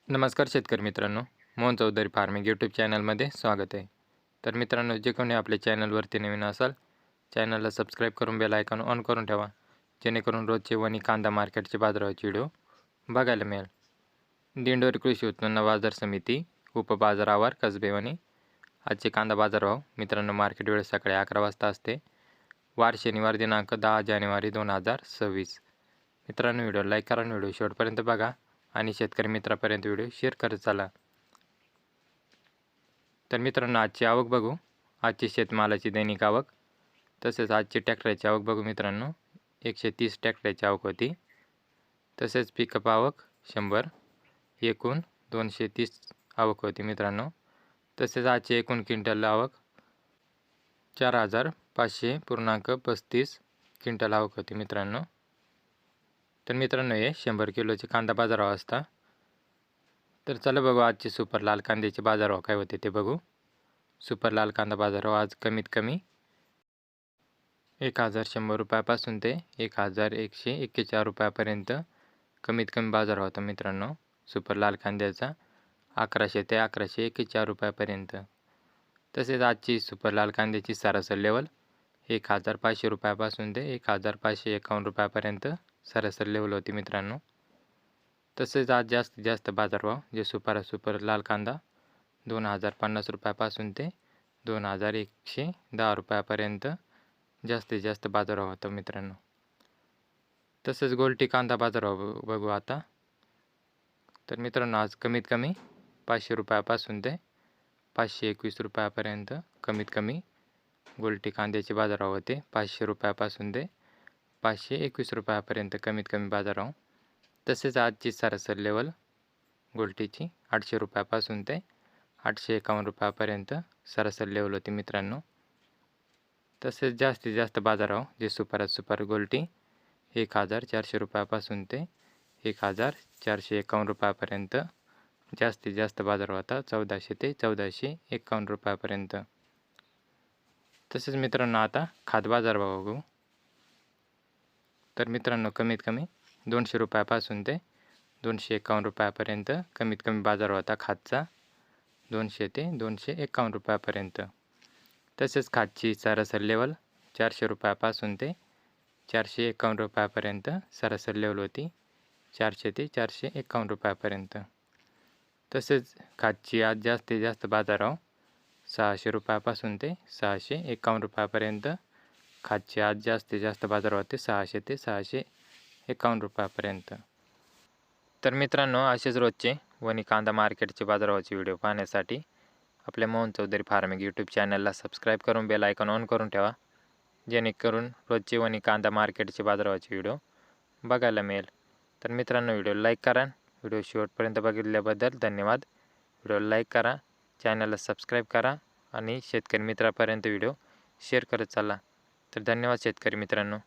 नमस्कार शेतकरी मित्रांनो, मोहन चौधरी फार्मिंग यूट्यूब चॅनलमध्ये स्वागत आहे. तर मित्रांनो, जे कोणी आपल्या चॅनलवरती नवीन असाल, चॅनलला सबस्क्राईब करून बेल आयकॉन ऑन करून ठेवा, जेणेकरून रोजचे वणी कांदा मार्केटचे बाजाराचे व्हिडिओ बघायला मिळेल. दिंडोरी कृषी उत्पन्न बाजार समिती उपबाजारावर कसबे वणी आजचे कांदा बाजारभाव मित्रांनो, मार्केट वेळ सकाळी 11 वाजता असते. वार शनिवार दिनांक 10 जानेवारी 2026. मित्रांनो, व्हिडिओ लाईक करा आणि व्हिडिओ शेवटपर्यंत बघा आणि शेतकरी मित्रापर्यंत व्हिडिओ शेअर करत चला. तर मित्रांनो, आजची आवक बघू. आजची शेतमालाची दैनिक आवक तसेच आजची ट्रॅक्टरची आवक बघू मित्रांनो. 130 ट्रॅक्टरची आवक होती. तसेच पिकअप आवक 100, एकूण 230 आवक होती मित्रांनो. तसेच आजची एकूण क्विंटल आवक 4,500.35 क्विंटल आवक होती मित्रांनो. तर मित्रांनो, हे 100 किलोचे कांदा बाजारभाव असता. तर चला बघू आजचे सुपर लाल कांद्याचे बाजारभाव काय होते ते बघू. सुपर लाल कांदा बाजारभाव आज कमीत कमी 1,100 रुपयापासून ते 1,141 रुपयापर्यंत कमीत कमी बाजारभाव होता मित्रांनो. सुपर लाल कांद्याचा 1100 ते 1141 रुपयापर्यंत. तसेच आजची सुपर लाल कांद्याची सरासरी लेवल 1,500 रुपयापासून ते 1,551 रुपयापर्यंत सरासरी लेवल होती मित्रांनो. तसेच आज जास्तीत जास्त बाजारभाव जे सुपर लाल कांदा 2,050 रुपयापासून ते 2,110 रुपयापर्यंत जास्तीत जास्त बाजारभाव होता मित्रांनो. तसेच गोल्टी कांदा बाजारभाव बघू आता. तर मित्रांनो, आज कमीत कमी 500 रुपयापासून ते 521 रुपयापर्यंत कमीत कमी गोल्टी कांद्याचे बाजारभाव होते. 500 रुपयापासून ते 521 रुपयापर्यंत कमीत कमी बाजारभाव. तसेच आजची सरासरी लेवल गोल्टीची 800 रुपयापासून ते 851 रुपयापर्यंत सरासरी लेवल होती मित्रांनो. तसेच जास्तीत जास्त बाजारभाव जे सुपर गोल्टी 1,400 रुपयापासून ते 1,451 रुपयापर्यंत जास्तीत जास्त बाजारभाव होता. 1,400 ते 1,451 रुपयापर्यंत. तसेच मित्रांनो, आता खाद बाजारभाव बघू. तर मित्रांनो, कमीत कमी 200 रुपयापासून ते 251 रुपयापर्यंत कमीत कमी बाजारभाव होता खादचा. 200 ते 251 रुपयापर्यंत. तसेच खादची सरासरी लेवल 400 रुपयापासून ते 451 रुपयापर्यंत सरासरी लेवल होती. 400 ते 451 रुपयापर्यंत. तसेच खादची आज जास्तीत जास्त बाजारभाव 600 रुपयापासून ते 651 रुपयापर्यंत खादची आज जास्तीत जास्त बाजारभाव होते 600 ते 651 रुपयापर्यंत. तर मित्रांनो, असेच रोजचे वणी कांदा मार्केटचे बाजारभावाचे व्हिडिओ पाहण्यासाठी आपल्या मोहन चौधरी फार्मिंग यूट्यूब चॅनलला सबस्क्राईब करून बेल आयकॉन ऑन करून ठेवा, जेणेकरून रोजचे वणी कांदा मार्केटचे बाजारभावाचे व्हिडिओ बघायला मिळेल. तर मित्रांनो, व्हिडिओ लाईक करा. व्हिडिओ शेवटपर्यंत बघितल्याबद्दल धन्यवाद. व्हिडिओ लाईक करा, चॅनलला सबस्क्राईब करा आणि शेतकरी मित्रापर्यंत व्हिडिओ शेअर करत चला. तर धन्यवाद शेतकरी मित्रांनो.